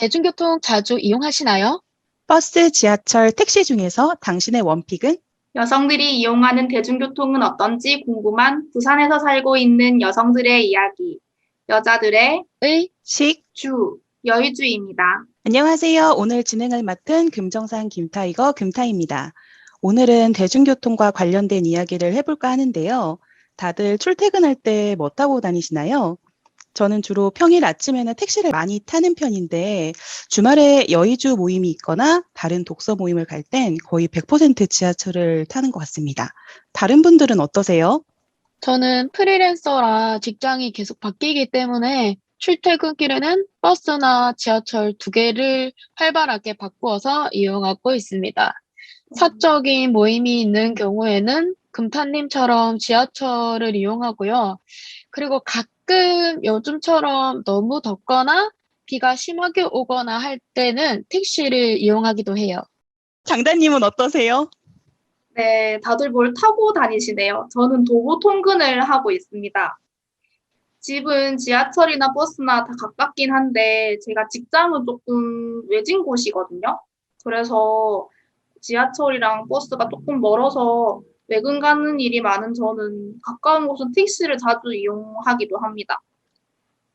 대중교통 자주 이용하시나요? 버스, 지하철, 택시 중에서 당신의 원픽은? 여성들이 이용하는 대중교통은 어떤지 궁금한 부산에서 살고 있는 여성들의 이야기. 여자들의 의, 식. 여의주입니다. 안녕하세요. 오늘 진행을 맡은 금정산 김타이거 금타입니다. 오늘은 대중교통과 관련된 이야기를 해볼까 하는데요. 다들 출퇴근할 때 뭐 타고 다니시나요? 저는 주로 평일 아침에는 택시를 많이 타는 편인데 주말에 여의주 모임이 있거나 다른 독서 모임을 갈 땐 거의 100% 지하철을 타는 것 같습니다. 다른 분들은 어떠세요? 저는 프리랜서라 직장이 계속 바뀌기 때문에 출퇴근길에는 버스나 지하철 두 개를 활발하게 바꾸어서 이용하고 있습니다. 사적인 모임이 있는 경우에는 금탄님처럼 지하철을 이용하고요. 그리고 가끔 요즘처럼 너무 덥거나 비가 심하게 오거나 할 때는 택시를 이용하기도 해요. 장단님은 어떠세요? 네, 다들 뭘 타고 다니시네요. 저는 도보 통근을 하고 있습니다. 집은 지하철이나 버스나 다 가깝긴 한데 제가 직장은 조금 외진 곳이거든요. 그래서 지하철이랑 버스가 조금 멀어서 외근 가는 일이 많은 저는 가까운 곳은 택시를 자주 이용하기도 합니다.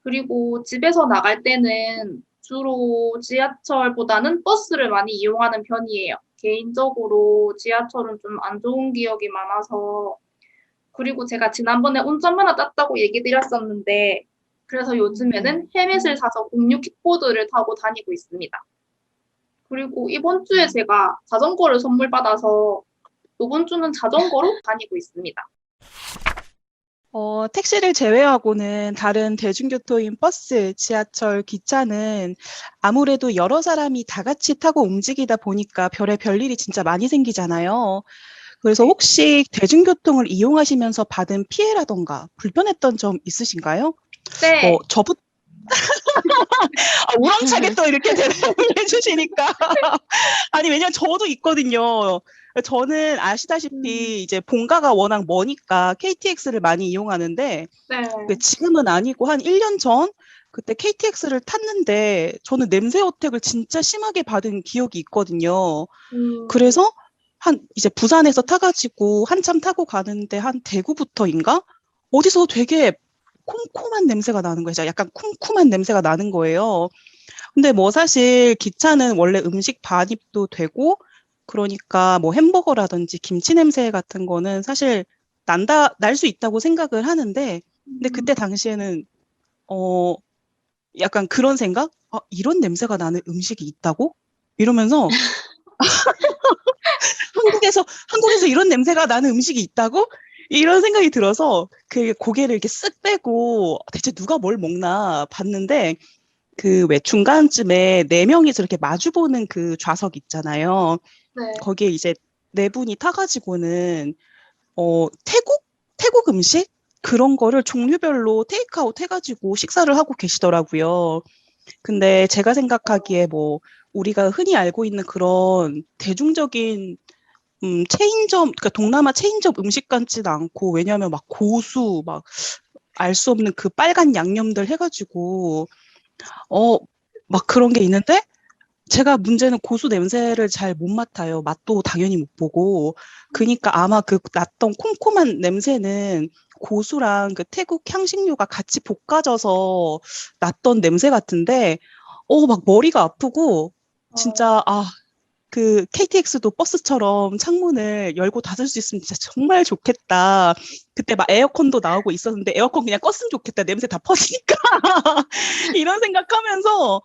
그리고 집에서 나갈 때는 주로 지하철보다는 버스를 많이 이용하는 편이에요. 개인적으로 지하철은 좀 안 좋은 기억이 많아서 그리고 제가 지난번에 운전면허 땄다고 얘기 드렸었는데 그래서 요즘에는 헬멧을 사서 공유 킥보드를 타고 다니고 있습니다. 그리고 이번 주에 제가 자전거를 선물 받아서 이번 주는 자전거로 다니고 있습니다. 택시를 제외하고는 다른 대중교통인 버스, 지하철, 기차는 아무래도 여러 사람이 다 같이 타고 움직이다 보니까 별일이 진짜 많이 생기잖아요. 그래서 혹시 대중교통을 이용하시면서 받은 피해라던가 불편했던 점 있으신가요? 네, 저부터 우렁차게 또 이렇게 대답을 해주시니까. 아니, 왜냐면 저도 있거든요. 저는 아시다시피 이제 본가가 워낙 머니까 KTX를 많이 이용하는데 네. 지금은 아니고 한 1년 전 그때 KTX를 탔는데 저는 냄새 어택을 진짜 심하게 받은 기억이 있거든요. 음, 그래서 이제 부산에서 타가지고 한참 타고 가는데 한 대구부터인가? 어디서 되게 쿰쿰한 냄새가 나는 거예요. 약간 쿰쿰한 냄새가 나는 거예요. 근데 뭐 사실 기차는 원래 음식 반입도 되고 그러니까 뭐 햄버거라든지 김치 냄새 같은 거는 사실 날 수 있다고 생각을 하는데 근데 그때 당시에는 어 약간 그런 생각? 이런 냄새가 나는 음식이 있다고? 이러면서 한국에서 이런 냄새가 나는 음식이 있다고? 이런 생각이 들어서 그 고개를 이렇게 쓱 빼고 대체 누가 뭘 먹나 봤는데 그 왜 중간쯤에 네 명이서 이렇게 마주보는 그 좌석 있잖아요. 네. 거기에 이제 네 분이 타가지고는 태국 음식 그런 거를 종류별로 테이크아웃 해가지고 식사를 하고 계시더라고요. 근데 제가 생각하기에 뭐 우리가 흔히 알고 있는 그런 대중적인 체인점, 그러니까 동남아 체인점 음식 같지는 않고 왜냐하면 막 고수 막 알 수 없는 그 빨간 양념들 해가지고 어 막 그런 게 있는데 제가 문제는 고수 냄새를 잘 못 맡아요. 맛도 당연히 못 보고. 그니까 아마 그 났던 콤콤한 냄새는 고수랑 그 태국 향신료가 같이 볶아져서 났던 냄새 같은데, 막 머리가 아프고, 진짜, 그 KTX도 버스처럼 창문을 열고 닫을 수 있으면 진짜 정말 좋겠다. 그때 막 에어컨도 나오고 있었는데 에어컨 그냥 껐으면 좋겠다. 냄새 다 퍼지니까. 이런 생각하면서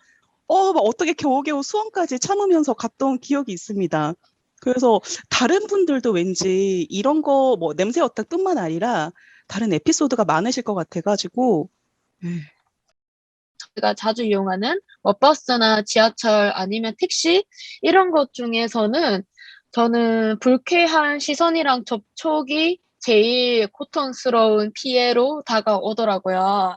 막 어떻게 겨우겨우 수원까지 참으면서 갔던 기억이 있습니다. 그래서 다른 분들도 왠지 이런 거 뭐 냄새 어택뿐만 아니라 다른 에피소드가 많으실 것 같아가지고 제가 자주 이용하는 뭐 버스나 지하철 아니면 택시 이런 것 중에서는 저는 불쾌한 시선이랑 접촉이 제일 고통스러운 피해로 다가오더라고요.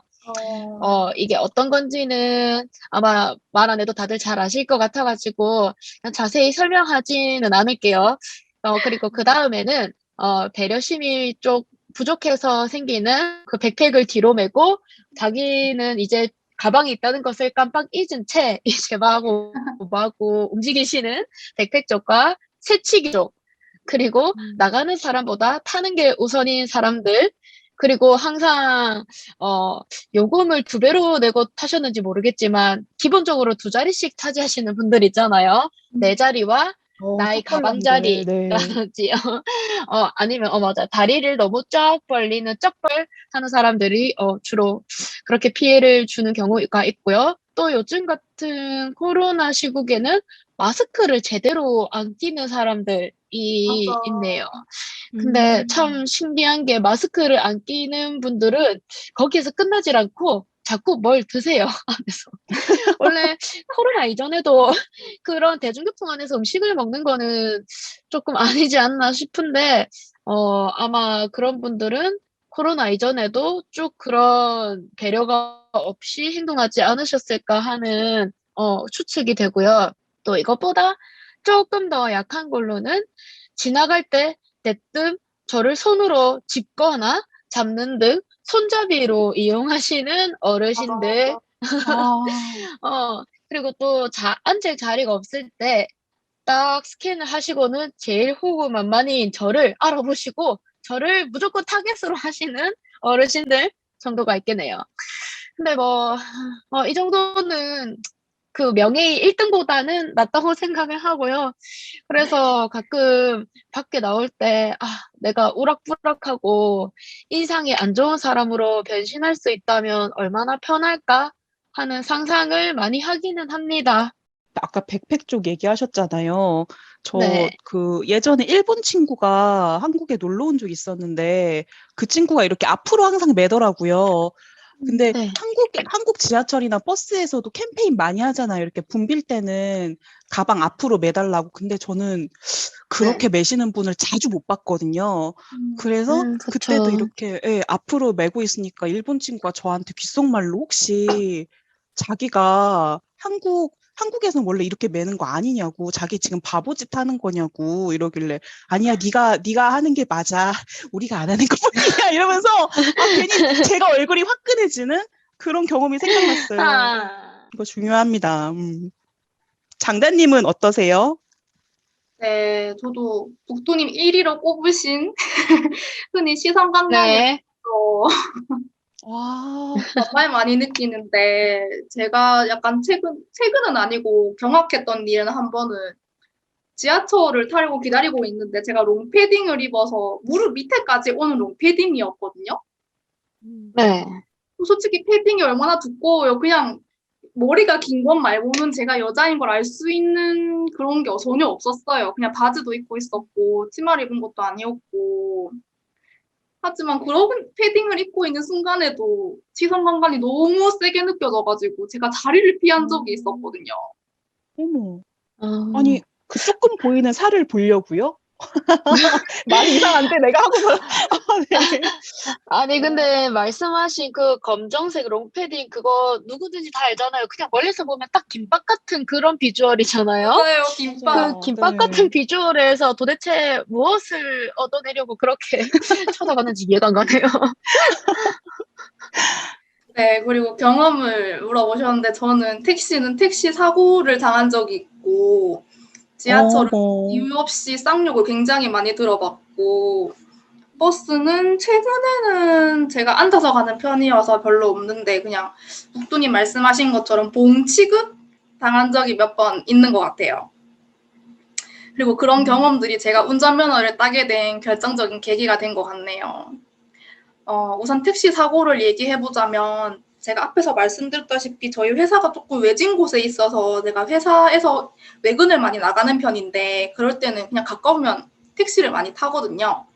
이게 어떤 건지는 아마 말 안 해도 다들 잘 아실 것 같아가지고 그냥 자세히 설명하지는 않을게요. 그리고 그 다음에는 배려심이 좀 부족해서 생기는 그 백팩을 뒤로 메고 자기는 이제 가방이 있다는 것을 깜빡 잊은 채 이제 마구 움직이시는 백팩족과 새치기족, 그리고 나가는 사람보다 타는 게 우선인 사람들, 그리고 항상 요금을 2배로 내고 타셨는지 모르겠지만 기본적으로 2자리씩 차지하시는 분들 있잖아요. 내 자리와 나의 가방 턱걸남들, 네. 자리라든지 아니면 맞아, 다리를 너무 쫙 벌리는 쩍벌 하는 사람들이 주로 그렇게 피해를 주는 경우가 있고요. 또 요즘 같은 코로나 시국에는 마스크를 제대로 안 끼는 사람들이 맞아. 있네요. 근데 음. 참 신기한 게 마스크를 안 끼는 분들은 거기에서 끝나질 않고 자꾸 뭘 드세요, 안에서. 원래 코로나 이전에도 그런 대중교통 안에서 음식을 먹는 거는 조금 아니지 않나 싶은데, 아마 그런 분들은 코로나 이전에도 쭉 그런 배려가 없이 행동하지 않으셨을까 하는 추측이 되고요. 또 이것보다 조금 더 약한 걸로는 지나갈 때 대뜸 저를 손으로 짚거나 잡는 등 손잡이로 이용하시는 맞아, 어르신들, 맞아. 아, 그리고 또 앉을 자리가 없을 때 딱 스캔을 하시고는 제일 호구만만인 저를 알아보시고 저를 무조건 타겟으로 하시는 어르신들 정도가 있겠네요. 근데 이 정도는 그 명예의 1등보다는 낫다고 생각을 하고요. 그래서 가끔 밖에 나올 때, 내가 우락부락하고 인상이 안 좋은 사람으로 변신할 수 있다면 얼마나 편할까 하는 상상을 많이 하기는 합니다. 아까 백팩 쪽 얘기하셨잖아요. 저 네. 그 예전에 일본 친구가 한국에 놀러 온 적 있었는데 그 친구가 이렇게 앞으로 항상 매더라고요. 근데 네. 한국 지하철이나 버스에서도 캠페인 많이 하잖아요. 이렇게 붐빌 때는 가방 앞으로 매달라고. 근데 저는 그렇게 네. 매시는 분을 자주 못 봤거든요. 그래서 그때도 그쵸. 이렇게 앞으로 메고 있으니까 일본 친구가 저한테 귓속말로 혹시 자기가 한국에서는 원래 이렇게 매는 거 아니냐고, 자기 지금 바보짓 하는 거냐고 이러길래, 아니야, 네가 하는 게 맞아, 우리가 안 하는 것뿐이야 이러면서 괜히 제가 얼굴이 화끈해지는 그런 경험이 생각났어요. 아, 이거 중요합니다. 장단님은 어떠세요? 네, 저도 북두님 1위로 꼽으신 흔히 시선 강간에서 네. 와, 정말 많이 느끼는데 제가 약간 최근은 아니고 경악했던 일은 한 번은 지하철을 타려고 기다리고 있는데 제가 롱패딩을 입어서 무릎 밑에까지 오는 롱패딩이었거든요. 네. 솔직히 패딩이 얼마나 두꺼워요. 그냥 머리가 긴 것 말고는 제가 여자인 걸 알 수 있는 그런 게 전혀 없었어요. 그냥 바지도 입고 있었고 치마를 입은 것도 아니었고. 하지만 그런 패딩을 입고 있는 순간에도 시선 강간이 너무 세게 느껴져가지고 제가 자리를 피한 적이 있었거든요. 어머. 아니, 어. 그 조금 보이는 살을 보려고요? 말이 이상한데 내가 하고서 네. 아니, 근데 말씀하신 그 검정색 롱패딩 그거 누구든지 다 알잖아요. 그냥 멀리서 보면 딱 김밥 같은 그런 비주얼이잖아요. 맞아요, 그 김밥. 김밥 같은 네. 비주얼에서 도대체 무엇을 얻어내려고 그렇게 쳐다봤는지 이해가 안 가네요. 네, 그리고 경험을 물어보셨는데 저는 택시 사고를 당한 적이 있고 지하철은 어머. 이유 없이 쌍욕을 굉장히 많이 들어봤고 버스는 최근에는 제가 앉아서 가는 편이어서 별로 없는데 그냥 북두님 말씀하신 것처럼 봉 취급 당한 적이 몇 번 있는 것 같아요. 그리고 그런 경험들이 제가 운전면허를 따게 된 결정적인 계기가 된 것 같네요. 우선 택시 사고를 얘기해보자면 제가 앞에서 말씀드렸다시피 저희 회사가 조금 외진 곳에 있어서 제가 회사에서 외근을 많이 나가는 편인데 그럴 때는 그냥 가까우면 택시를 많이 타거든요.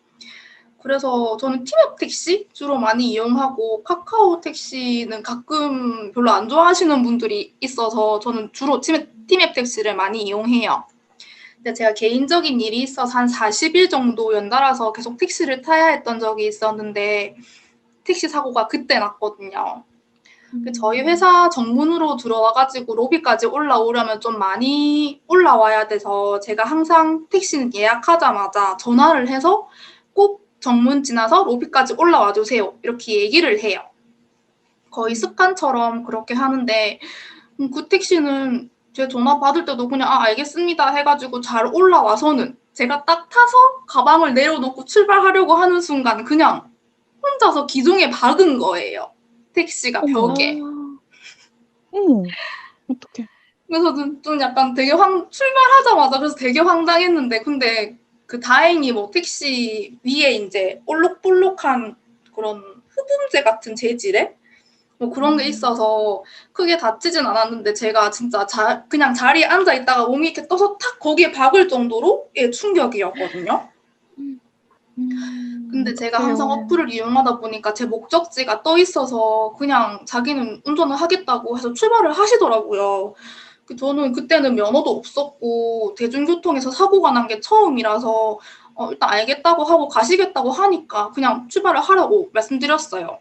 그래서 저는 티맵 택시 주로 많이 이용하고 카카오 택시는 가끔 별로 안 좋아하시는 분들이 있어서 저는 주로 티맵 택시를 많이 이용해요. 근데 제가 개인적인 일이 있어서 한 40일 정도 연달아서 계속 택시를 타야 했던 적이 있었는데 택시 사고가 그때 났거든요. 저희 회사 정문으로 들어와가지고 로비까지 올라오려면 좀 많이 올라와야 돼서 제가 항상 택시는 예약하자마자 전화를 해서 꼭 정문 지나서 로비까지 올라와 주세요. 이렇게 얘기를 해요. 거의 습관처럼 그렇게 하는데 그 택시는 제 전화 받을 때도 그냥 알겠습니다 해가지고 잘 올라와서는 제가 딱 타서 가방을 내려놓고 출발하려고 하는 순간 그냥 혼자서 기둥에 박은 거예요. 택시가 어머, 벽에. 어머, 어떡해. 그래서 좀 약간 되게 출발하자마자 그래서 되게 황당했는데 근데 그 다행히 뭐 택시 위에 이제 볼록볼록한 그런 흡음재 같은 재질의 뭐 그런 게 있어서 크게 다치진 않았는데 제가 진짜 그냥 자리에 앉아 있다가 몸이 이렇게 떠서 탁 거기에 박을 정도로의 충격이었거든요. 근데 제가 항상 어떡해요. 어플을 이용하다 보니까 제 목적지가 떠 있어서 그냥 자기는 운전을 하겠다고 해서 출발을 하시더라고요. 저는 그때는 면허도 없었고 대중교통에서 사고가 난 게 처음이라서 일단 알겠다고 하고 가시겠다고 하니까 그냥 출발을 하라고 말씀드렸어요.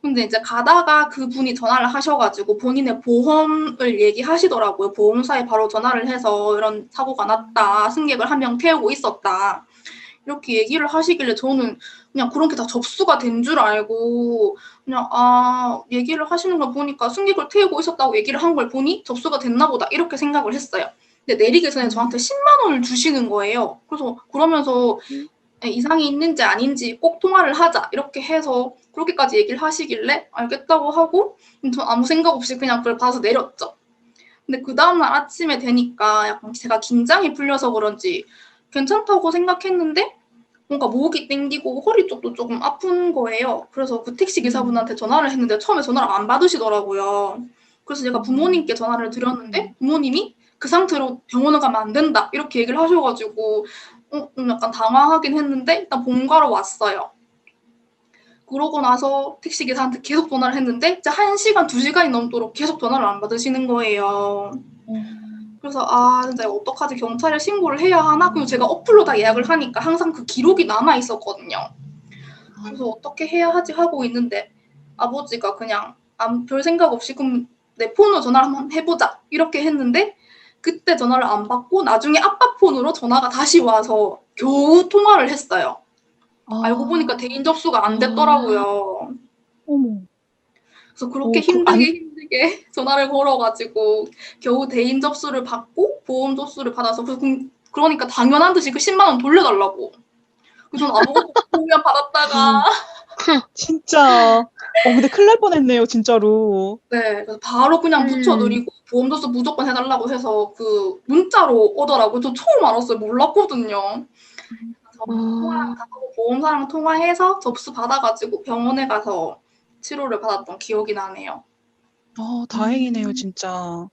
근데 이제 가다가 그분이 전화를 하셔가지고 본인의 보험을 얘기하시더라고요. 보험사에 바로 전화를 해서 이런 사고가 났다. 승객을 한 명 태우고 있었다. 이렇게 얘기를 하시길래 저는 그냥 그런 게 다 접수가 된 줄 알고 그냥 얘기를 하시는 걸 보니까 승객을 태우고 있었다고 얘기를 한 걸 보니 접수가 됐나 보다 이렇게 생각을 했어요. 근데 내리기 전에 저한테 10만 원을 주시는 거예요. 그래서 그러면서 이상이 있는지 아닌지 꼭 통화를 하자 이렇게 해서 그렇게까지 얘기를 하시길래 알겠다고 하고 전 아무 생각 없이 그냥 그걸 받아서 내렸죠. 근데 그 다음날 아침에 되니까 약간 제가 긴장이 풀려서 그런지 괜찮다고 생각했는데 뭔가 목이 땡기고 허리 쪽도 조금 아픈 거예요. 그래서 그 택시 기사분한테 전화를 했는데 처음에 전화를 안 받으시더라고요. 그래서 제가 부모님께 전화를 드렸는데 부모님이 그 상태로 병원을 가면 안 된다 이렇게 얘기를 하셔가지고 약간 당황하긴 했는데 일단 본가로 왔어요. 그러고 나서 택시 기사한테 계속 전화를 했는데 진짜 1시간, 2시간이 넘도록 계속 전화를 안 받으시는 거예요. 그래서 진짜 어떡하지? 경찰에 신고를 해야 하나? 그리고 제가 어플로 다 예약을 하니까 항상 그 기록이 남아 있었거든요. 그래서 어떻게 해야 하지 하고 있는데 아버지가 그냥 별 생각 없이 그럼 내 폰으로 전화를 한번 해보자 이렇게 했는데 그때 전화를 안 받고 나중에 아빠 폰으로 전화가 다시 와서 겨우 통화를 했어요. 알고 보니까 대인 접수가 안 됐더라고요. 어머. 그래서 그렇게 안, 힘들게 전화를 걸어가지고 겨우 대인 접수를 받고 보험 접수를 받아서 그러니까 당연한 듯이 그 10만 원 돌려달라고. 그래서 전 아무것도 보면 받았다가 진짜. 근데 큰일 날 뻔했네요, 진짜로. 네, 그래서 바로 그냥 붙여드리고 보험 접수 무조건 해달라고 해서 그 문자로 오더라고요. 저 처음 알았어요. 몰랐거든요. 그래서 보험사랑 통화해서 접수 받아가지고 병원에 가서 치료를 받았던 기억이 나네요. 다행이네요, 진짜.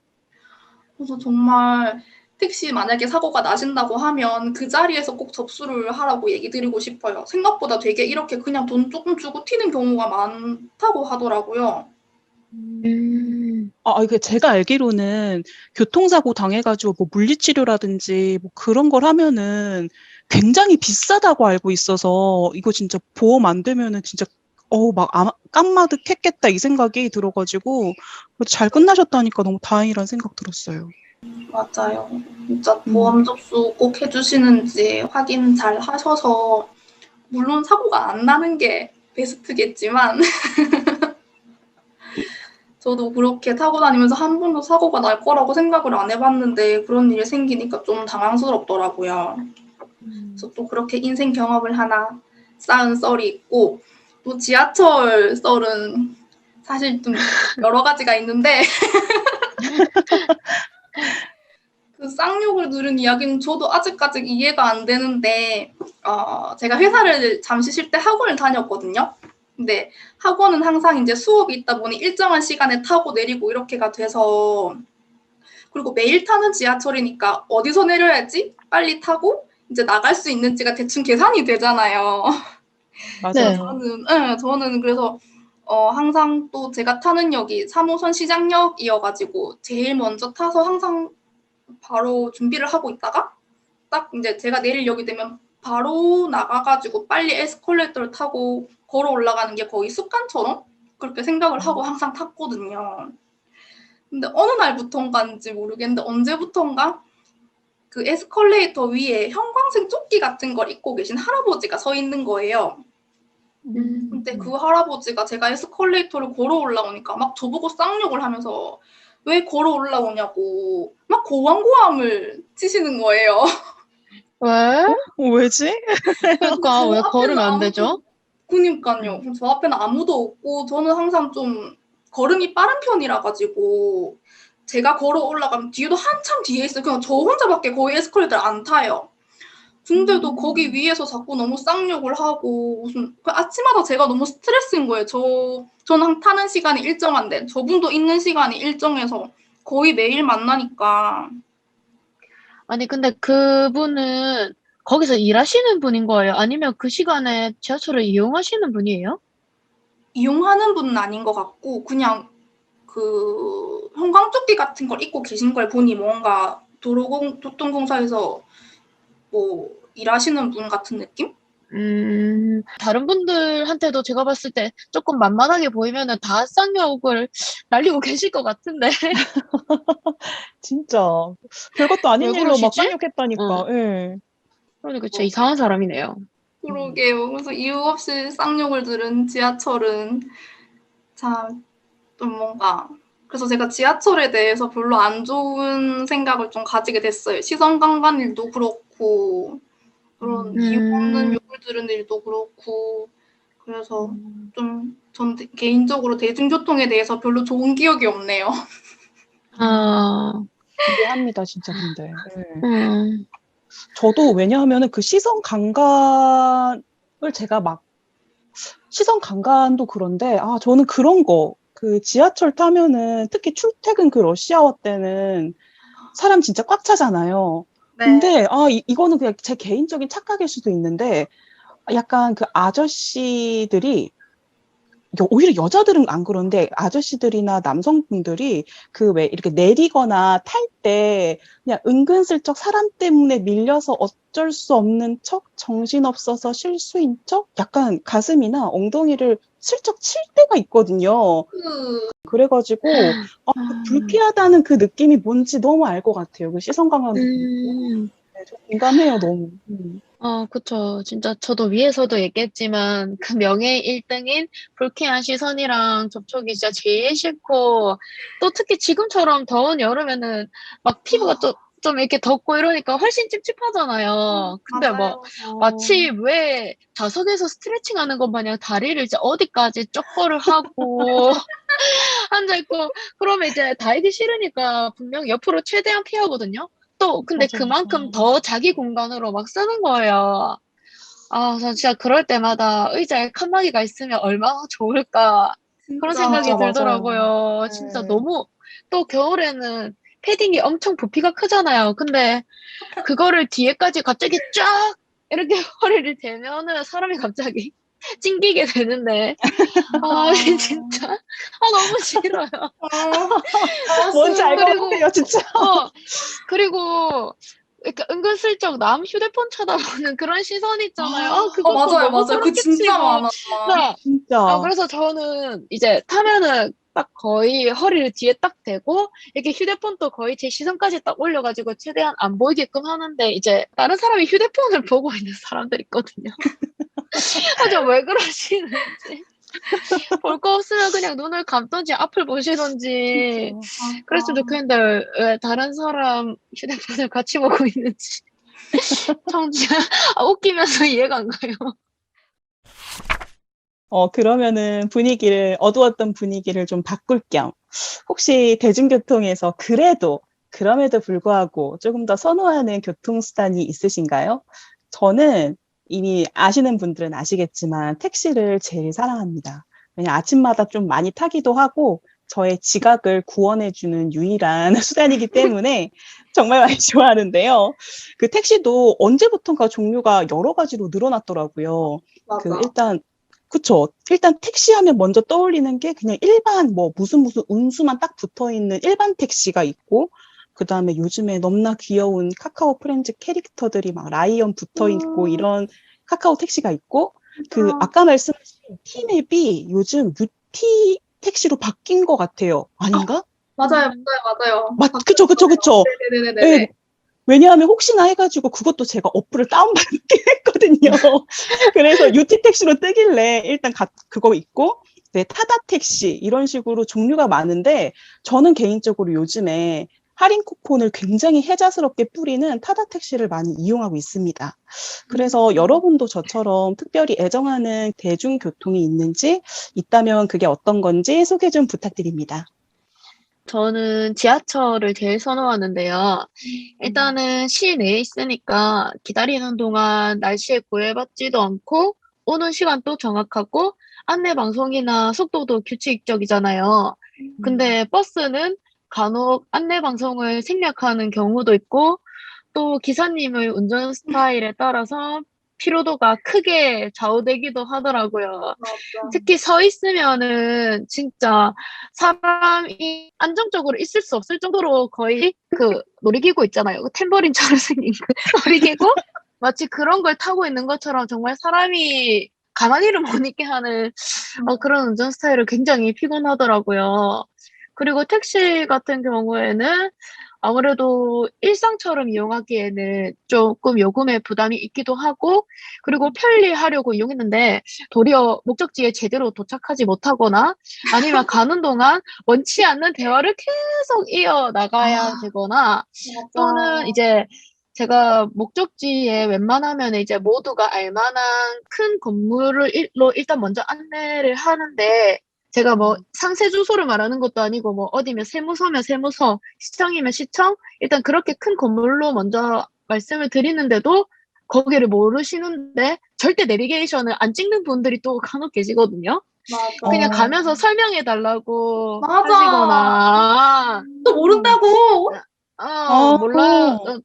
그래서 정말 택시 만약에 사고가 나신다고 하면 그 자리에서 꼭 접수를 하라고 얘기 드리고 싶어요. 생각보다 되게 이렇게 그냥 돈 조금 주고 튀는 경우가 많다고 하더라고요. 이게 제가 알기로는 교통사고 당해가지고 뭐 물리치료라든지 뭐 그런 걸 하면은 굉장히 비싸다고 알고 있어서 이거 진짜 보험 안 되면은 진짜 깜마득했겠다 이 생각이 들어가지고 잘 끝나셨다니까 너무 다행이라는 생각 들었어요. 맞아요. 진짜 보험 접수 꼭 해주시는지 확인 잘 하셔서 물론 사고가 안 나는 게 베스트겠지만 저도 그렇게 타고 다니면서 한 번도 사고가 날 거라고 생각을 안 해봤는데 그런 일이 생기니까 좀 당황스럽더라고요. 그래서 또 그렇게 인생 경험을 하나 쌓은 썰이 있고 또 지하철 썰은 사실 좀 여러 가지가 있는데 그 쌍욕을 들은 이야기는 저도 아직까지 이해가 안 되는데 제가 회사를 잠시 쉴 때 학원을 다녔거든요. 근데 학원은 항상 이제 수업이 있다 보니 일정한 시간에 타고 내리고 이렇게가 돼서 그리고 매일 타는 지하철이니까 어디서 내려야지 빨리 타고 이제 나갈 수 있는지가 대충 계산이 되잖아요. 맞아요. 저는 그래서 항상 또 제가 타는 역이 3호선 시장역이어가지고 제일 먼저 타서 항상 바로 준비를 하고 있다가 딱 이제 제가 내릴 역이 되면 바로 나가가지고 빨리 에스컬레이터를 타고 걸어 올라가는 게 거의 습관처럼 그렇게 생각을 하고 항상 탔거든요. 근데 어느 날부터인가인지 모르겠는데 언제부턴가 그 에스컬레이터 위에 형광색 조끼 같은 걸 입고 계신 할아버지가 서 있는 거예요. 근데 그 할아버지가 제가 에스컬레이터를 걸어 올라오니까 막 저보고 쌍욕을 하면서 왜 걸어 올라오냐고 막 고함고함을 치시는 거예요. 왜? 왜지? 근데 그러니까 저 왜 앞에는 걸으면 안 아무도 되죠? 그니까요. 저 앞에는 아무도 없고 저는 항상 좀 걸음이 빠른 편이라 가지고 제가 걸어 올라가면 뒤에도 한참 뒤에 있어요. 그냥 저 혼자밖에 거의 에스컬레이터를 안 타요. 근데도 거기 위에서 자꾸 너무 쌍욕을 하고 무슨 그 아침마다 제가 너무 스트레스인 거예요. 저는 타는 시간이 일정한데 저분도 있는 시간이 일정해서 거의 매일 만나니까 아니, 근데 그분은 거기서 일하시는 분인 거예요? 아니면 그 시간에 지하철을 이용하시는 분이에요? 이용하는 분은 아닌 것 같고 그냥 그 형광조끼 같은 걸 입고 계신 걸 보니 뭔가 교통공사에서 뭐 일하시는 분 같은 느낌? 다른 분들한테도 제가 봤을 때 조금 만만하게 보이면은 다 쌍욕을 날리고 계실 것 같은데. 진짜 별것도 왜 아닌 일로 막 그러시지? 쌍욕했다니까. 어, 예. 그러니까 진짜 이상한 사람이네요. 그러게요. 그래서 이유 없이 쌍욕을 들은 지하철은 참 좀 뭔가 그래서 제가 지하철에 대해서 별로 안 좋은 생각을 좀 가지게 됐어요. 시선 강간 일도 그렇고 그런 이유 없는 음, 욕을 들은 일도 그렇고 그래서 좀 전 개인적으로 대중교통에 대해서 별로 좋은 기억이 없네요. 아, 이해합니다, 진짜 근데. 예. 음, 저도 왜냐하면은 그 시선 강간을 제가 막 시선 강간도 그런데 저는 그런 거 그 지하철 타면은 특히 출퇴근 그 러시아워 때는 사람 진짜 꽉 차잖아요. 네. 근데 이거는 그냥 제 개인적인 착각일 수도 있는데 약간 그 아저씨들이 오히려 여자들은 안 그런데 아저씨들이나 남성분들이 그 왜 이렇게 내리거나 탈 때 그냥 은근슬쩍 사람 때문에 밀려서 어쩔 수 없는 척, 정신없어서 실수인 척, 약간 가슴이나 엉덩이를 슬쩍 칠 때가 있거든요. 그 그래가지고 그 음, 불쾌하다는 그 느낌이 뭔지 너무 알 것 같아요. 그 시선 강간도 그렇고. 음. 네, 저 공감해요, 너무. 그쵸. 진짜 저도 위에서도 얘기했지만 그 명예의 1등인 불쾌한 시선이랑 접촉이 진짜 제일 싫고 또 특히 지금처럼 더운 여름에는 막 피부가 좀 이렇게 덥고 이러니까 훨씬 찝찝하잖아요. 근데 뭐 맞아요. 마치 왜 좌석에서 스트레칭 하는 것 마냥 다리를 이제 어디까지 쪽벌을 하고 앉아있고 그러면 이제 다리기 싫으니까 분명 옆으로 최대한 피하거든요. 또 근데 맞아, 맞아. 그만큼 더 자기 공간으로 막 쓰는 거예요. 저 진짜 그럴 때마다 의자에 칸막이가 있으면 얼마나 좋을까 그런 진짜 생각이 진짜 맞아요. 들더라고요. 진짜 네. 너무 또 겨울에는 패딩이 엄청 부피가 크잖아요. 근데 그거를 뒤에까지 갑자기 쫙 이렇게 허리를 대면은 사람이 갑자기 찡기게 되는데 아, 진짜 너무 싫어요. 뭔지 알 것 그리고 같아요, 진짜. 어 그리고 그러니까 은근슬쩍 남 휴대폰 쳐다보는 그런 시선 있잖아요. 그것도 맞아요, 너무 맞아요. 그 그렇게 진짜 치고. 많아. 네. 진짜. 그래서 저는 이제 타면은 딱 거의 허리를 뒤에 딱 대고 이렇게 휴대폰도 거의 제 시선까지 딱 올려가지고 최대한 안 보이게끔 하는데 이제 다른 사람이 휴대폰을 보고 있는 사람들 있거든요. 왜 그러시는지. 볼 거 없으면 그냥 눈을 감던지 앞을 보시던지 진짜. 그랬으면 맞아. 좋겠는데 왜 다른 사람 휴대폰을 같이 보고 있는지 청지 웃기면서 이해가 안 가요. 그러면은 어두웠던 분위기를 좀 바꿀 겸, 혹시 대중교통에서 그럼에도 불구하고 조금 더 선호하는 교통수단이 있으신가요? 저는 이미 아시는 분들은 아시겠지만 택시를 제일 사랑합니다. 왜냐 아침마다 좀 많이 타기도 하고 저의 지각을 구원해주는 유일한 수단이기 때문에 정말 많이 좋아하는데요. 그 택시도 언제부턴가 종류가 여러 가지로 늘어났더라고요. 맞아. 일단 그쵸. 일단 택시하면 먼저 떠올리는 게 그냥 일반 뭐 무슨 운수만 딱 붙어 있는 일반 택시가 있고, 그다음에 요즘에 너무나 귀여운 카카오 프렌즈 캐릭터들이 막 라이언 붙어 있고 음, 이런 카카오 택시가 있고, 그 진짜. 아까 말씀하신 티맵이 요즘 UT 택시로 바뀐 것 같아요. 아닌가? 맞아요, 맞아요, 맞아요. 그쵸, 그쵸, 그쵸. 예, 네네네네네. 왜냐하면 혹시나 해가지고 그것도 제가 어플을 다운받긴 했거든요. 그래서 UT 택시로 뜨길래 일단 그거 있고, 네, 타다 택시 이런 식으로 종류가 많은데 저는 개인적으로 요즘에 할인 쿠폰을 굉장히 혜자스럽게 뿌리는 타다 택시를 많이 이용하고 있습니다. 그래서 여러분도 저처럼 특별히 애정하는 대중교통이 있는지, 있다면 그게 어떤 건지 소개 좀 부탁드립니다. 저는 지하철을 제일 선호하는데요. 일단은 시내에 있으니까 기다리는 동안 날씨에 구애받지도 않고 오는 시간도 정확하고 안내 방송이나 속도도 규칙적이잖아요. 근데 버스는 간혹 안내 방송을 생략하는 경우도 있고 또 기사님의 운전 스타일에 따라서 피로도가 크게 좌우되기도 하더라고요. 맞아. 특히 서 있으면은 진짜 사람이 안정적으로 있을 수 없을 정도로 거의 그 놀이기구 있잖아요. 그 탬버린처럼 생긴 그 놀이기구? 마치 그런 걸 타고 있는 것처럼 정말 사람이 가만히를 못 있게 하는 그런 운전 스타일을 굉장히 피곤하더라고요. 그리고 택시 같은 경우에는 아무래도 일상처럼 이용하기에는 조금 요금의 부담이 있기도 하고, 그리고 편리하려고 이용했는데, 도리어 목적지에 제대로 도착하지 못하거나, 아니면 가는 동안 원치 않는 대화를 계속 이어나가야 되거나, 또는 맞아. 이제 제가 목적지에 웬만하면 이제 모두가 알만한 큰 건물로 일단 먼저 안내를 하는데, 제가 뭐 상세 주소를 말하는 것도 아니고 뭐 어디면 세무서면 세무서, 시청이면 시청, 일단 그렇게 큰 건물로 먼저 말씀을 드리는데도 거기를 모르시는데 절대 내비게이션을 안 찍는 분들이 또 간혹 계시거든요. 그냥 맞아. 가면서 설명해 달라고 맞아. 하시거나, 또 모른다고. 몰라요. 어,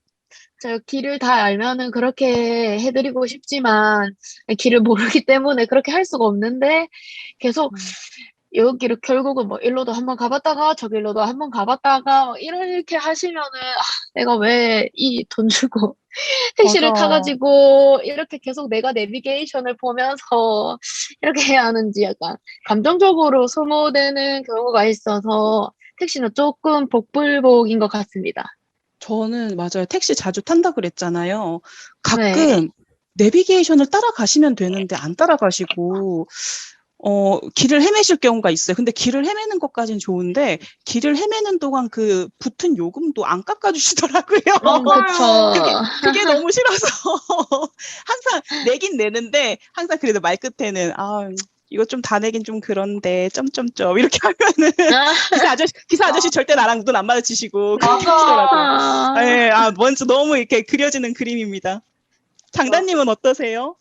제가 길을 다 알면은 그렇게 해드리고 싶지만 길을 모르기 때문에 그렇게 할 수가 없는데 계속 여기를 결국은 뭐 일로도 한번 가봤다가 저길로도 한번 가봤다가 뭐 이렇게 하시면은 내가 왜 이 돈 주고 택시를 맞아. 타가지고 이렇게 계속 내가 내비게이션을 보면서 이렇게 해야 하는지 약간 감정적으로 소모되는 경우가 있어서 택시는 조금 복불복인 것 같습니다. 저는 맞아요. 택시 자주 탄다 그랬잖아요. 네. 가끔 내비게이션을 따라가시면 되는데 안 따라가시고 길을 헤매실 경우가 있어요. 근데 길을 헤매는 것까진 좋은데 길을 헤매는 동안 그 붙은 요금도 안 깎아주시더라고요. 그게 맞아요. 그쵸. 그게 너무 싫어서 항상 내긴 내는데 항상 그래도 말 끝에는 이거 좀 다 내긴 좀 그런데 점점점 이렇게 하면은 기사 아저씨 절대 나랑 눈 안 마주치시고 그렇게 하시더라고요. 맞아. 예, 먼저 너무 이렇게 그려지는 그림입니다. 장단님은 어떠세요?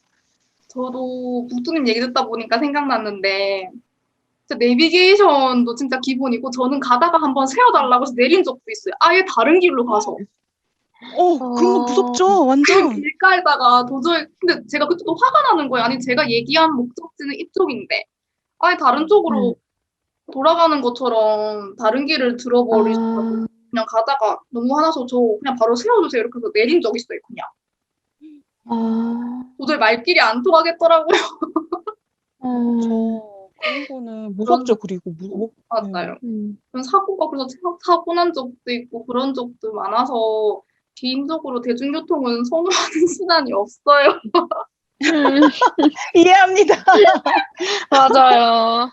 저도 북두님 얘기 듣다 보니까 생각났는데, 진짜 내비게이션도 진짜 기본이고, 저는 가다가 한번 세워달라고 해서 내린 적도 있어요. 아예 다른 길로 가서. 그런 거 어, 무섭죠? 그 완전. 길가에다가 도저히, 근데 제가 그때도 화가 나는 거예요. 아니, 제가 얘기한 목적지는 이쪽인데, 아예 다른 쪽으로 돌아가는 것처럼 다른 길을 들어버리셔가지고, 아, 그냥 가다가 너무 화나서 저 그냥 바로 세워주세요. 이렇게 해서 내린 적 있어요, 그냥. 아, 도저히 말길이 안 통하겠더라고요. 음, 그쵸. 그런 거는 그런 무섭죠. 적 그리고 맞아요. 음, 그런 사고가 그래서 사고 난 적도 있고 그런 적도 많아서 개인적으로 대중교통은 선호하는 수단이 없어요. 음, 이해합니다. 맞아요.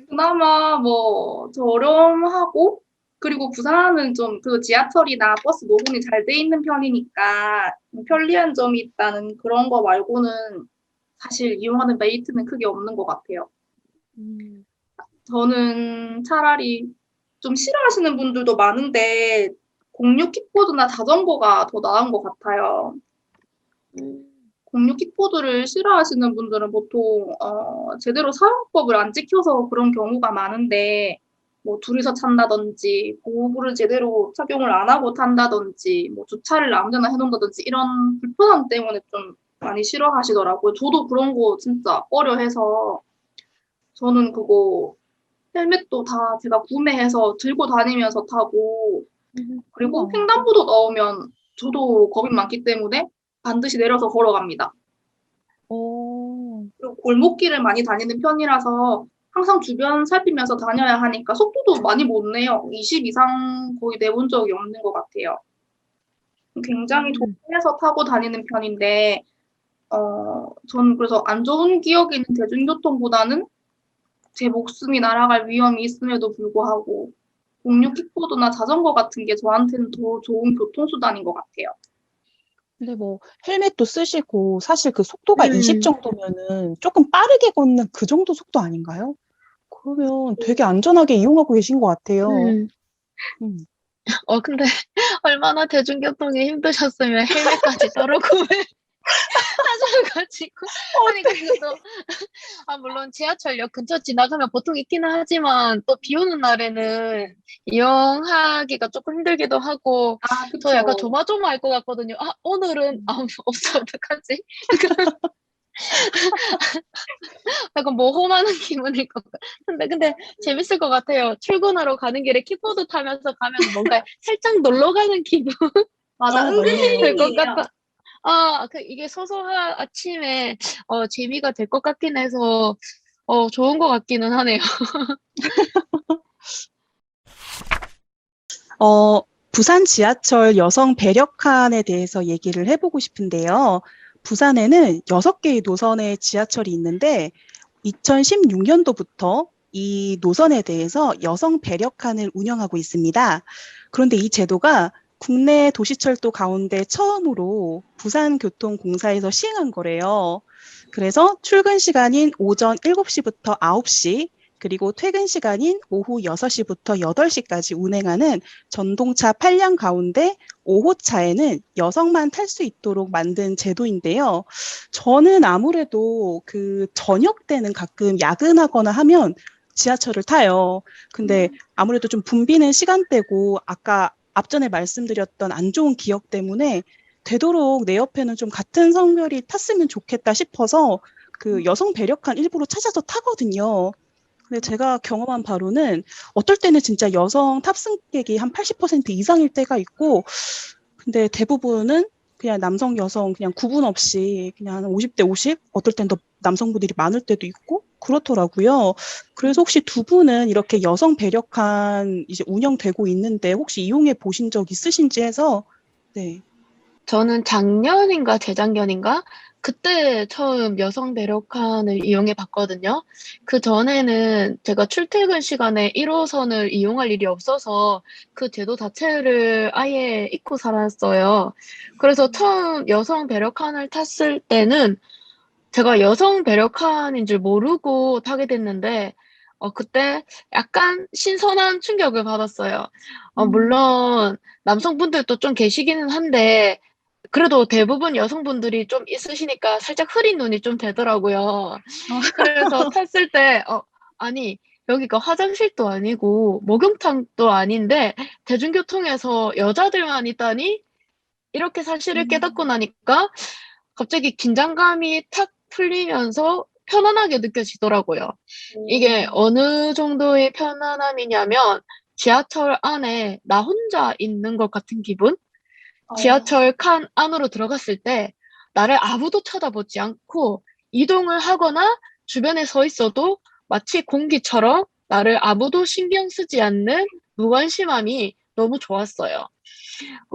그나마 뭐 저렴하고 그리고 부산은 좀 그 지하철이나 버스 노선이 잘 돼 있는 편이니까 편리한 점이 있다는 그런 거 말고는 사실 이용하는 메리트는 크게 없는 것 같아요. 저는 차라리 좀 싫어하시는 분들도 많은데 공유 킥보드나 자전거가 더 나은 것 같아요. 공유 킥보드를 싫어하시는 분들은 보통 제대로 사용법을 안 지켜서 그런 경우가 많은데 뭐 둘이서 탄다든지 보호구를 제대로 착용을 안 하고 탄다든지 뭐 주차를 아무데나 해놓는다든지 이런 불편함 때문에 좀 많이 싫어하시더라고요. 저도 그런 거 진짜 꺼려해서 저는 그거 헬멧도 다 제가 구매해서 들고 다니면서 타고 그리고 우와. 횡단보도 나오면 저도 겁이 많기 때문에 반드시 내려서 걸어갑니다. 오, 그리고 골목길을 많이 다니는 편이라서 항상 주변 살피면서 다녀야 하니까 속도도 많이 못 내요. 20 이상 거의 내본 적이 없는 것 같아요. 굉장히 음. 조심해서 타고 다니는 편인데, 저는 그래서 안 좋은 기억이 있는 대중교통보다는 제 목숨이 날아갈 위험이 있음에도 불구하고 공유 킥보드나 자전거 같은 게 저한테는 더 좋은 교통수단인 것 같아요. 근데 뭐 헬멧도 쓰시고 사실 그 속도가 20 음, 정도면은 조금 빠르게 걷는 그 정도 속도 아닌가요? 그러면 되게 안전하게 이용하고 계신 것 같아요. 음. 음. 근데 얼마나 대중교통이 힘드셨으면 헬멧까지 따로 구매하셔가지고. 아니, 그리고 또, 물론 지하철역 근처 지나가면 보통 있기는 하지만, 또 비 오는 날에는 이용하기가 조금 힘들기도 하고, 아, 저 약간 그쵸. 조마조마할 것 같거든요. 오늘은 음. 없어, 어떡하지? 약간 모험하는 기분일 것 같은데, 근데 재밌을 것 같아요. 출근하러 가는 길에 킥보드 타면서 가면 뭔가 살짝 놀러 가는 기분 맞아, 은근 맞네요. 될 것 힐링이에요. 같아. 이게 소소한 아침에, 재미가 될 것 같긴 해서, 좋은 것 같기는 하네요. 어, 부산 지하철 여성 배려칸에 대해서 얘기를 해보고 싶은데요. 부산에는 6개의 노선의 지하철이 있는데 2016년도부터 이 노선에 대해서 여성 배려칸을 운영하고 있습니다. 그런데 이 제도가 국내 도시철도 가운데 처음으로 부산교통공사에서 시행한 거래요. 그래서 출근 시간인 오전 7시부터 9시, 그리고 퇴근 시간인 오후 6시부터 8시까지 운행하는 전동차 8량 가운데 5호차에는 여성만 탈 수 있도록 만든 제도인데요. 저는 아무래도 그 저녁 때는 가끔 야근하거나 하면 지하철을 타요. 근데 아무래도 좀 붐비는 시간대고 아까 앞전에 말씀드렸던 안 좋은 기억 때문에 되도록 내 옆에는 좀 같은 성별이 탔으면 좋겠다 싶어서 그 여성 배려칸 일부러 찾아서 타거든요. 근데 제가 경험한 바로는 어떨 때는 진짜 여성 탑승객이 한 80% 이상일 때가 있고, 근데 대부분은 그냥 남성, 여성 그냥 구분 없이 그냥 한 50대 50? 어떨 땐 더 남성분들이 많을 때도 있고 그렇더라고요. 그래서 혹시 두 분은 이렇게 여성 배려칸 이제 운영되고 있는데 혹시 이용해 보신 적 있으신지 해서 네. 저는 작년인가 재작년인가? 그때 처음 여성 배려칸을 이용해 봤거든요. 그 전에는 제가 출퇴근 시간에 1호선을 이용할 일이 없어서 그 제도 자체를 아예 잊고 살았어요. 그래서 처음 여성 배려칸을 탔을 때는 제가 여성 배려칸인 줄 모르고 타게 됐는데, 그때 약간 신선한 충격을 받았어요. 물론 남성분들도 좀 계시기는 한데, 그래도 대부분 여성분들이 좀 있으시니까 살짝 흐린 눈이 좀 되더라고요. 그래서 탔을 때, 아니, 여기가 화장실도 아니고, 목욕탕도 아닌데, 대중교통에서 여자들만 있다니? 이렇게 사실을 깨닫고 나니까, 갑자기 긴장감이 탁 풀리면서 편안하게 느껴지더라고요. 이게 어느 정도의 편안함이냐면, 지하철 안에 나 혼자 있는 것 같은 기분? 지하철 칸 안으로 들어갔을 때 나를 아무도 쳐다보지 않고 이동을 하거나 주변에 서 있어도 마치 공기처럼 나를 아무도 신경 쓰지 않는 무관심함이 너무 좋았어요.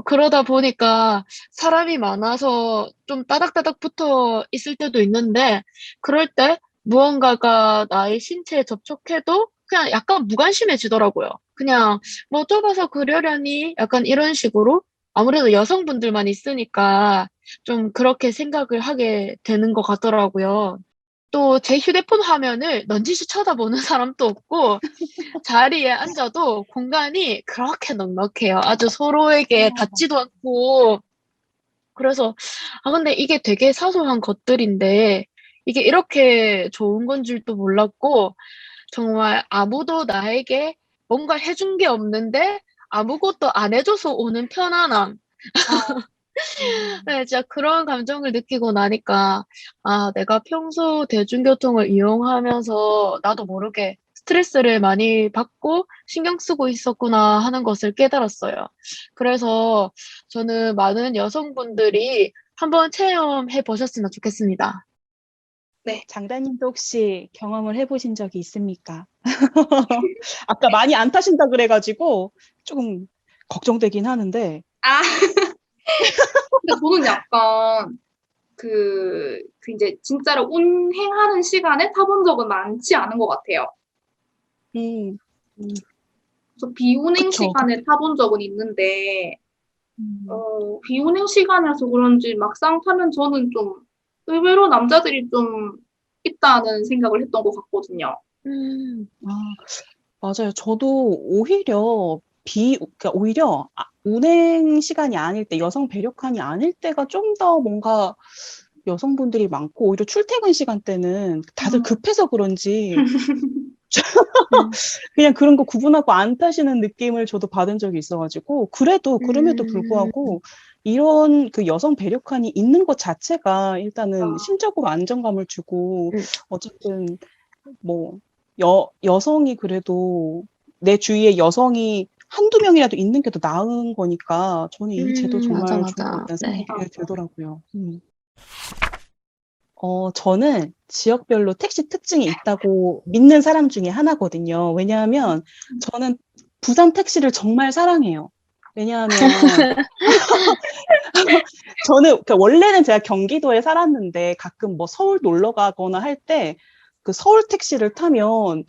그러다 보니까 사람이 많아서 좀 따닥따닥 붙어 있을 때도 있는데 그럴 때 무언가가 나의 신체에 접촉해도 그냥 약간 무관심해지더라고요. 그냥 뭐 좁아서 그러려니 약간 이런 식으로 아무래도 여성분들만 있으니까 좀 그렇게 생각을 하게 되는 것 같더라고요. 또 제 휴대폰 화면을 넌지시 쳐다보는 사람도 없고 자리에 앉아도 공간이 그렇게 넉넉해요. 아주 서로에게 닿지도 않고. 그래서, 근데 이게 되게 사소한 것들인데, 이게 이렇게 좋은 건 줄도 몰랐고, 정말 아무도 나에게 뭔가 해준 게 없는데, 아무것도 안 해줘서 오는 편안함. 네, 진짜 그런 감정을 느끼고 나니까, 내가 평소 대중교통을 이용하면서 나도 모르게 스트레스를 많이 받고 신경 쓰고 있었구나 하는 것을 깨달았어요. 그래서 저는 많은 여성분들이 한번 체험해 보셨으면 좋겠습니다. 네. 장다님도 혹시 경험을 해보신 적이 있습니까? 아까 많이 안 타신다 그래가지고 조금 걱정되긴 하는데 아, 근데 저는 약간 그 이제 진짜로 운행하는 시간에 타본 적은 많지 않은 것 같아요. 음, 그래서 비운행 그쵸. 시간에 타본 적은 있는데, 음. 비운행 시간이라서 그런지 막상 타면 저는 좀 의외로 남자들이 좀 있다는 생각을 했던 것 같거든요. 음, 아, 맞아요. 저도 오히려 그러니까 오히려 운행 시간이 아닐 때, 여성 배려칸이 아닐 때가 좀 더 뭔가 여성분들이 많고, 오히려 출퇴근 시간대는 다들 음. 급해서 그런지 음, 그냥 그런 거 구분하고 안 타시는 느낌을 저도 받은 적이 있어가지고, 그럼에도 음, 불구하고 이런 그 여성 배려칸이 있는 것 자체가 일단은 아, 심적으로 안정감을 주고, 음, 어쨌든 뭐 여성이 그래도 내 주위에 여성이 한두 명이라도 있는 게 더 나은 거니까 저는 이 제도 맞아, 정말 좋은 것 맞아. 같다는 네. 생각이 들더라고요. 저는 지역별로 택시 특징이 있다고 믿는 사람 중에 하나거든요. 왜냐하면 저는 부산 택시를 정말 사랑해요. 왜냐하면 저는 그러니까 원래는 제가 경기도에 살았는데 가끔 뭐 서울 놀러 가거나 할 때 그 서울 택시를 타면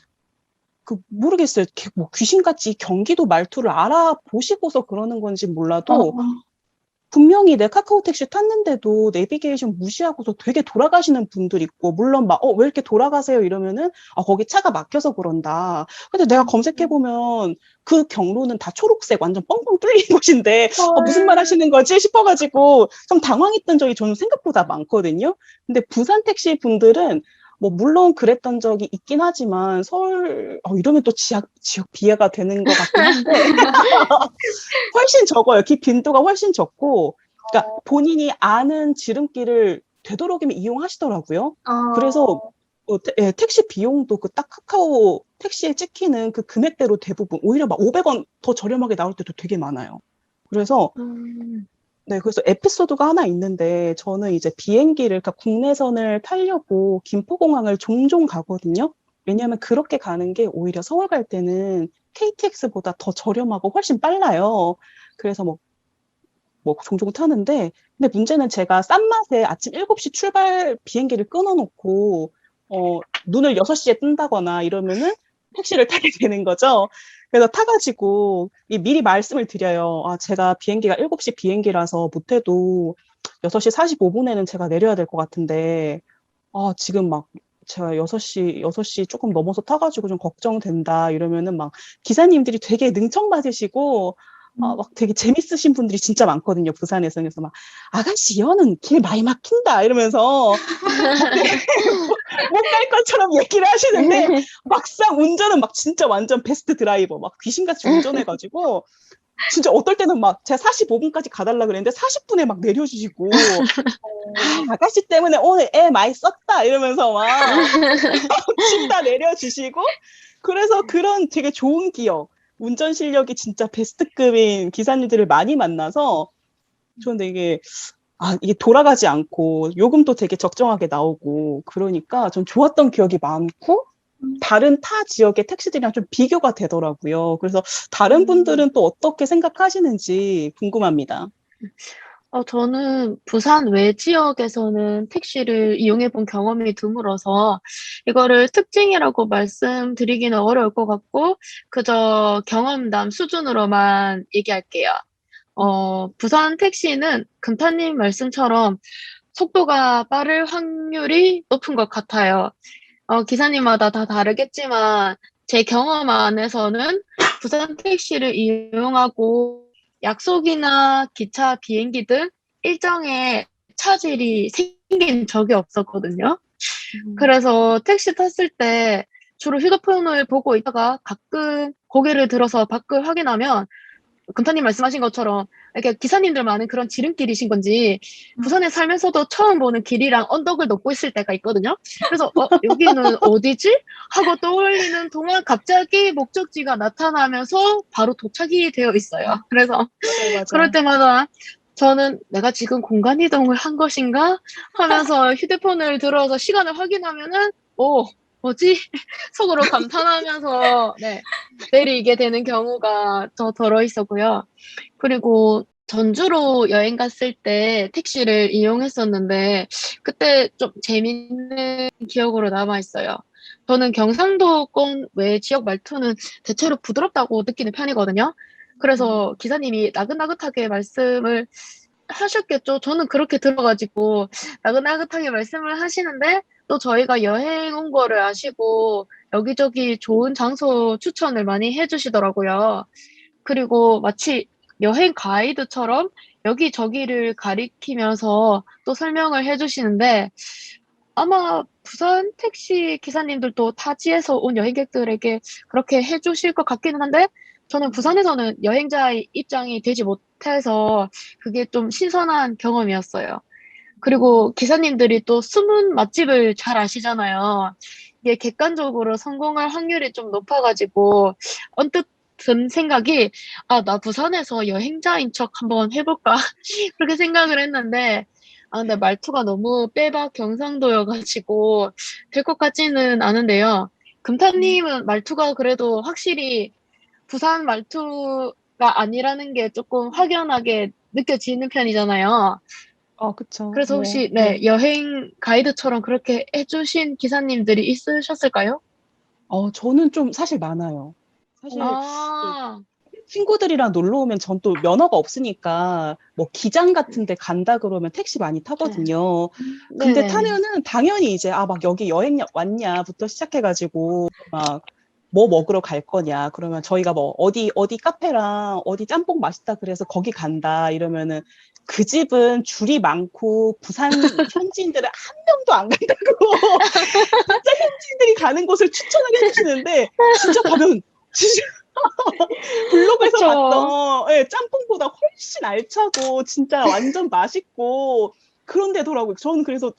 그 모르겠어요. 뭐 귀신같이 경기도 말투를 알아보시고서 그러는 건지 몰라도 어, 분명히 내 카카오 택시 탔는데도 내비게이션 무시하고서 되게 돌아가시는 분들 있고, 물론 막, 왜 이렇게 돌아가세요? 이러면은, 거기 차가 막혀서 그런다. 근데 내가 검색해보면 그 경로는 다 초록색, 완전 뻥뻥 뚫린 곳인데, 무슨 말 헐. 하시는 거지? 싶어가지고 좀 당황했던 적이 저는 생각보다 많거든요. 근데 부산 택시 분들은 뭐, 물론 그랬던 적이 있긴 하지만, 이러면 또 지역 비하가 되는 것 같긴 한데, 훨씬 적어요. 빈도가 훨씬 적고, 그러니까 본인이 아는 지름길을 되도록이면 이용하시더라고요. 그래서 어, 예, 택시 비용도 그 딱 카카오 택시에 찍히는 그 금액대로 대부분 오히려 막 500원 더 저렴하게 나올 때도 되게 많아요. 그래서 음, 네, 그래서 에피소드가 하나 있는데 저는 이제 비행기를 그러니까 국내선을 타려고 김포공항을 종종 가거든요. 왜냐하면 그렇게 가는 게 오히려 서울 갈 때는 KTX보다 더 저렴하고 훨씬 빨라요. 그래서 뭐 종종 타는데, 근데 문제는 제가 싼 맛에 아침 7시 출발 비행기를 끊어놓고, 눈을 6시에 뜬다거나 이러면은 택시를 타게 되는 거죠. 그래서 타가지고, 미리 말씀을 드려요. 제가 비행기가 7시 비행기라서 못해도 6시 45분에는 제가 내려야 될 것 같은데, 지금 막 제가 6시 조금 넘어서 타가지고 좀 걱정된다 이러면은 막 기사님들이 되게 능청맞으시고 막 되게 재밌으신 분들이 진짜 많거든요, 부산에서. 그래서 막 아가씨, 여는 길 많이 막힌다 이러면서 막 못 갈 것처럼 얘기를 하시는데 막상 운전은 막 진짜 완전 베스트 드라이버 막 귀신같이 운전해가지고 진짜 어떨 때는 막 제가 45분까지 가달라 그랬는데 40분에 막 내려주시고 아가씨 때문에 오늘 애 많이 썼다 이러면서 막 침 다 내려주시고 그래서 그런 되게 좋은 기억 운전 실력이 진짜 베스트급인 기사님들을 많이 만나서 저는 되게 이게 돌아가지 않고 요금도 되게 적정하게 나오고 그러니까 좀 좋았던 기억이 많고 다른 타 지역의 택시들이랑 좀 비교가 되더라고요. 그래서 다른 음. 분들은 또 어떻게 생각하시는지 궁금합니다. 저는 부산 외 지역에서는 택시를 이용해 본 경험이 드물어서 이거를 특징이라고 말씀드리기는 어려울 것 같고, 그저 경험담 수준으로만 얘기할게요. 부산 택시는 금타님 말씀처럼 속도가 빠를 확률이 높은 것 같아요. 기사님마다 다 다르겠지만, 제 경험 안에서는 부산 택시를 이용하고 약속이나 기차, 비행기 등 일정에 차질이 생긴 적이 없었거든요. 음, 그래서 택시 탔을 때 주로 휴대폰을 보고 있다가 가끔 고개를 들어서 밖을 확인하면 금타님 말씀하신 것처럼 이렇게 기사님들 많은 그런 지름길이신 건지 부산에 살면서도 처음 보는 길이랑 언덕을 넘고 있을 때가 있거든요. 그래서 여기는 어디지? 하고 떠올리는 동안 갑자기 목적지가 나타나면서 바로 도착이 되어 있어요. 그래서 맞아요, 그럴 맞아요. 때마다 저는 내가 지금 공간 이동을 한 것인가 하면서 휴대폰을 들어서 시간을 확인하면은 뭐지? 속으로 감탄하면서 네, 내리게 되는 경우가 더 있었고요. 그리고 전주로 여행 갔을 때 택시를 이용했었는데 그때 좀 재밌는 기억으로 남아 있어요. 저는 경상도권 외 지역 말투는 대체로 부드럽다고 느끼는 편이거든요. 그래서 기사님이 나긋나긋하게 말씀을 하셨겠죠. 저는 그렇게 들어가지고 나긋나긋하게 말씀을 하시는데 또 저희가 여행 온 거를 아시고 여기저기 좋은 장소 추천을 많이 해주시더라고요. 그리고 마치 여행 가이드처럼 여기저기를 가리키면서 또 설명을 해주시는데 아마 부산 택시 기사님들도 타지에서 온 여행객들에게 그렇게 해주실 것 같기는 한데 저는 부산에서는 여행자의 입장이 되지 못해서 그게 좀 신선한 경험이었어요. 그리고 기사님들이 또 숨은 맛집을 잘 아시잖아요. 이게 객관적으로 성공할 확률이 좀 높아가지고 언뜻 든 생각이 나 부산에서 여행자인 척 한번 해볼까? 그렇게 생각을 했는데 근데 말투가 너무 빼박 경상도여가지고 될 것 같지는 않은데요. 금타님은 말투가 그래도 확실히 부산 말투가 아니라는 게 조금 확연하게 느껴지는 편이잖아요. 그쵸. 그래서 혹시 네, 여행 가이드처럼 그렇게 해주신 기사님들이 있으셨을까요? 저는 좀 사실 많아요. 사실 그 아, 친구들이랑 놀러 오면 전 또 면허가 없으니까 뭐 기장 같은 데 간다 그러면 택시 많이 네. 타거든요. 근데 네네. 타면은 당연히 이제 막 여기 여행 왔냐부터 시작해가지고 막 뭐 먹으러 갈 거냐 그러면 저희가 뭐 어디 카페랑 어디 짬뽕 맛있다 그래서 거기 간다 이러면은 그 집은 줄이 많고 부산 현지인들은 한 명도 안 간다고 진짜 현지인들이 가는 곳을 추천을 해주시는데 진짜 가면 진짜 블로그에서 그쵸. 봤던 짬뽕보다 훨씬 알차고 진짜 완전 맛있고 그런 데더라고요. 저는 그래서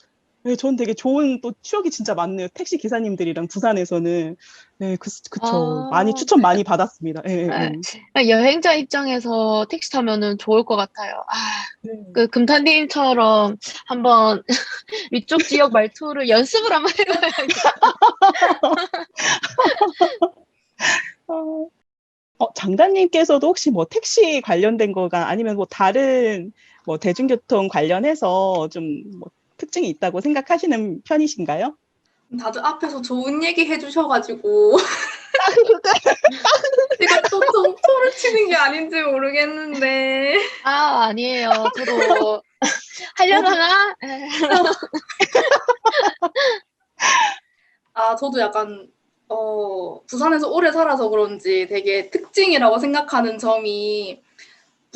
저는 되게 좋은 또 추억이 진짜 많네요. 택시 기사님들이랑 부산에서는 그쵸. 많이 아, 추천 많이 받았습니다. 네. 여행자 입장에서 택시 타면은 좋을 것 같아요. 네. 그 금탄님처럼 한번 위쪽 지역 말투를 연습을 한번 해봐야겠다. 장단님께서도 혹시 뭐 택시 관련된 거가 아니면 뭐 다른 뭐 대중교통 관련해서 좀 뭐 특징이 있다고 생각하시는 편이신가요? 다들 앞에서 좋은 얘기 해주셔가지고 제가 또 점토를 치는 게 아닌지 모르겠는데 아니에요. 저도 하려다가, 저도 약간 부산에서 오래 살아서 그런지 되게 특징이라고 생각하는 점이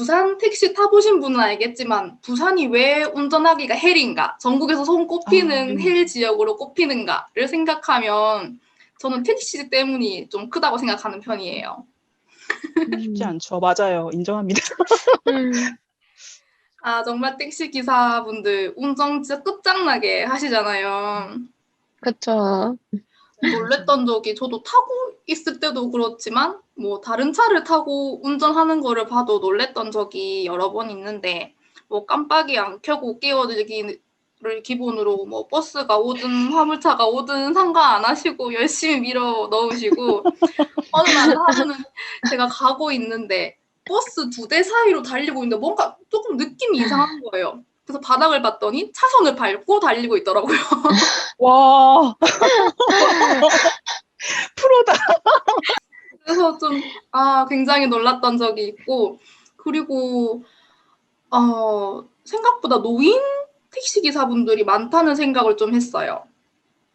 부산 택시 타보신 분은 알겠지만 부산이 왜 운전하기가 헬인가? 전국에서 손꼽히는 헬 지역으로 꼽히는가를 생각하면 저는 택시 때문이 좀 크다고 생각하는 편이에요. 쉽지 음, 않죠. 맞아요. 인정합니다. 음, 정말 택시 기사분들 운전 진짜 끝장나게 하시잖아요. 그쵸. 맞아. 놀랬던 적이 저도 타고 있을 때도 그렇지만 뭐 다른 차를 타고 운전하는 거를 봐도 놀랬던 적이 여러 번 있는데 뭐 깜빡이 안 켜고 끼워들기를 기본으로 뭐 버스가 오든 화물차가 오든 상관 안 하시고 열심히 밀어 넣으시고 어느 날 하루는 제가 가고 있는데 버스 2대 사이로 달리고 있는데 뭔가 조금 느낌이 이상한 거예요. 그래서 바닥을 봤더니 차선을 밟고 달리고 있더라고요. 와, 프로다. 그래서 좀 굉장히 놀랐던 적이 있고 그리고 생각보다 노인 택시 기사분들이 많다는 생각을 좀 했어요.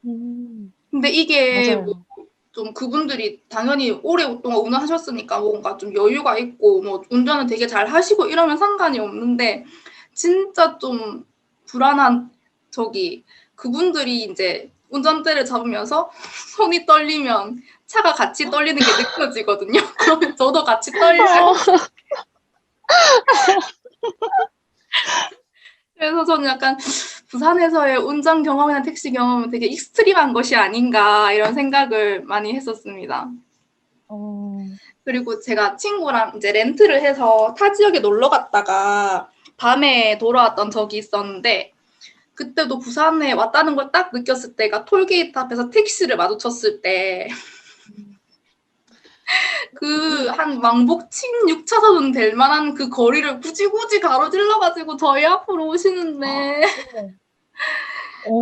근데 이게 뭐 맞아요. 좀 그분들이 당연히 오랫동안 운전하셨으니까 뭔가 좀 여유가 있고 뭐 운전을 되게 잘 하시고 이러면 상관이 없는데 진짜 좀 불안한 적이 그분들이 이제 운전대를 잡으면서 손이 떨리면 차가 같이 떨리는 게 느껴지거든요. 그러면 저도 같이 떨려요. 어, 그래서 저는 약간 부산에서의 운전 경험이나 택시 경험은 되게 익스트림한 것이 아닌가 이런 생각을 많이 했었습니다. 어, 그리고 제가 친구랑 이제 렌트를 해서 타 지역에 놀러 갔다가 밤에 돌아왔던 적이 있었는데 그때도 부산에 왔다는 걸 딱 느꼈을 때가 톨게이트 앞에서 택시를 마주쳤을 때 그 한 왕복 16차선은 될 만한 그 거리를 굳이 가로질러가지고 저희 앞으로 오시는데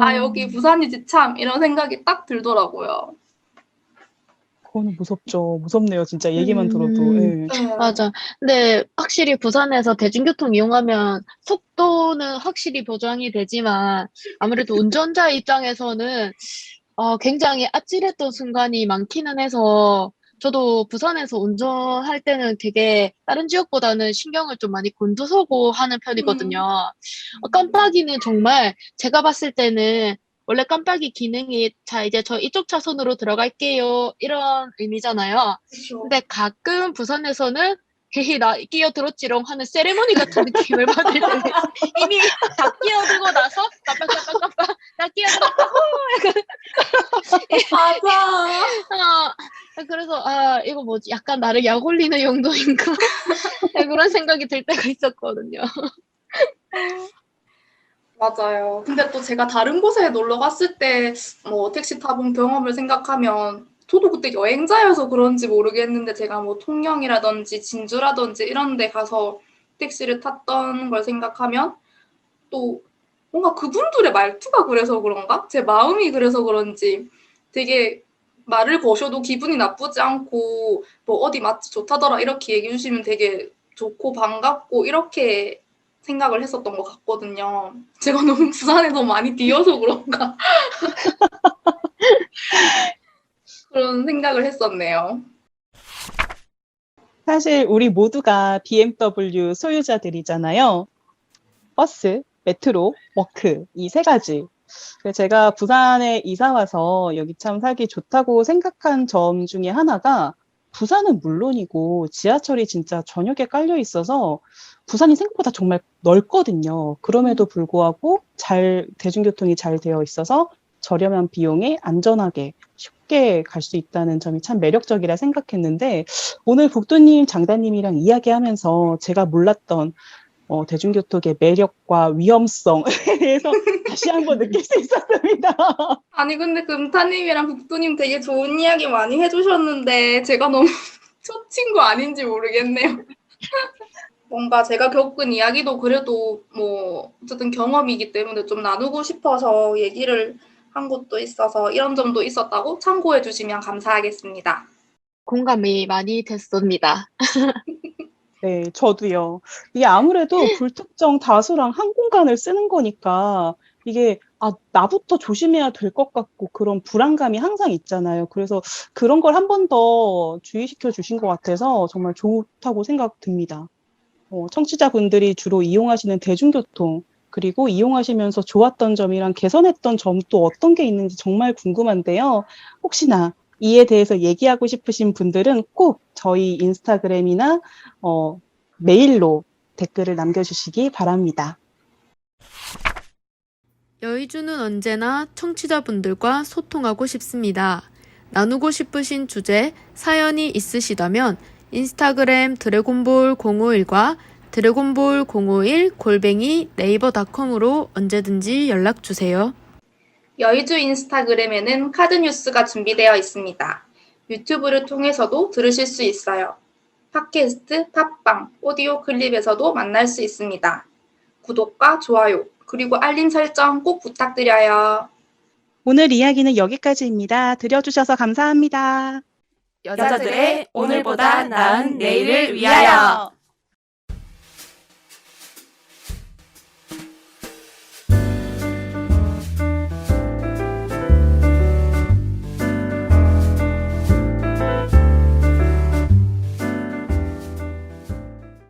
아 여기 부산이지 참 이런 생각이 딱 들더라고요. 그거는 무섭죠. 무섭네요. 진짜 얘기만 들어도. 예. 네. 맞아. 근데 확실히 부산에서 대중교통 이용하면 속도는 확실히 보장이 되지만 아무래도 운전자 입장에서는 굉장히 아찔했던 순간이 많기는 해서 저도 부산에서 운전할 때는 되게 다른 지역보다는 신경을 좀 많이 곤두서고 하는 편이거든요. 깜빡이는 정말 제가 봤을 때는 원래 깜빡이 기능이 자, 이제 저 이쪽 차선으로 들어갈게요. 이런 의미잖아요. 그렇죠. 근데 가끔 부산에서는 헤헤 나 끼어들었지롱 하는 세레머니 같은 느낌을 받을 때가 있어요. 이미 다 끼어들고 나서 깜빡 나 끼어들었다 맞아. 그래서 이거 뭐지 약간 나를 약올리는 용도인가 그런 생각이 들 때가 있었거든요. 맞아요. 근데 또 제가 다른 곳에 놀러 갔을 때 뭐 택시 타본 경험을 생각하면 저도 그때 여행자여서 그런지 모르겠는데 제가 뭐 통영이라든지 진주라든지 이런 데 가서 택시를 탔던 걸 생각하면 또 뭔가 그분들의 말투가 그래서 그런가? 제 마음이 그래서 그런지 되게 말을 거셔도 기분이 나쁘지 않고 뭐 어디 맛집 좋다더라 이렇게 얘기해 주시면 되게 좋고 반갑고 이렇게 생각을 했었던 것 같거든요. 제가 너무 부산에 너무 많이 뛰어서 그런가? 그런 생각을 했었네요. 사실 우리 모두가 BMW 소유자들이잖아요. 버스, 메트로, 워크 이 세 가지. 그래서 제가 부산에 이사 와서 여기 참 살기 좋다고 생각한 점 중에 하나가 부산은 물론이고 지하철이 진짜 저녁에 깔려 있어서 부산이 생각보다 정말 넓거든요. 그럼에도 불구하고 대중교통이 잘 되어 있어서 저렴한 비용에 안전하게 쉽게 갈 수 있다는 점이 참 매력적이라 생각했는데 오늘 북도님, 장다님이랑 이야기하면서 제가 몰랐던 대중교통의 매력과 위험성에 대해서 다시 한번 느낄 수 있었습니다. 아니 근데 금타님이랑 북두님 되게 좋은 이야기 많이 해주셨는데 제가 너무 초친 거 아닌지 모르겠네요. 뭔가 제가 겪은 이야기도 그래도 뭐 어쨌든 경험이기 때문에 좀 나누고 싶어서 얘기를 한 것도 있어서 이런 점도 있었다고 참고해 주시면 감사하겠습니다. 공감이 많이 됐습니다. 네, 저도요. 이게 아무래도 불특정 다수랑 한 공간을 쓰는 거니까 이게 나부터 조심해야 될 것 같고 그런 불안감이 항상 있잖아요. 그래서 그런 걸 한 번 더 주의시켜 주신 것 같아서 정말 좋다고 생각 듭니다. 청취자분들이 주로 이용하시는 대중교통, 그리고 이용하시면서 좋았던 점이랑 개선했던 점 또 어떤 게 있는지 정말 궁금한데요. 혹시나 이에 대해서 얘기하고 싶으신 분들은 꼭 저희 인스타그램이나 메일로 댓글을 남겨주시기 바랍니다. 여의주는 언제나 청취자분들과 소통하고 싶습니다. 나누고 싶으신 주제, 사연이 있으시다면 인스타그램 드래곤볼 051과 드래곤볼 051 네이버닷컴으로 언제든지 연락주세요. 여의주 인스타그램에는 카드뉴스가 준비되어 있습니다. 유튜브를 통해서도 들으실 수 있어요. 팟캐스트, 팟빵, 오디오 클립에서도 만날 수 있습니다. 구독과 좋아요, 그리고 알림 설정 꼭 부탁드려요. 오늘 이야기는 여기까지입니다. 들려주셔서 감사합니다. 여자들의 오늘보다 나은 내일을 위하여.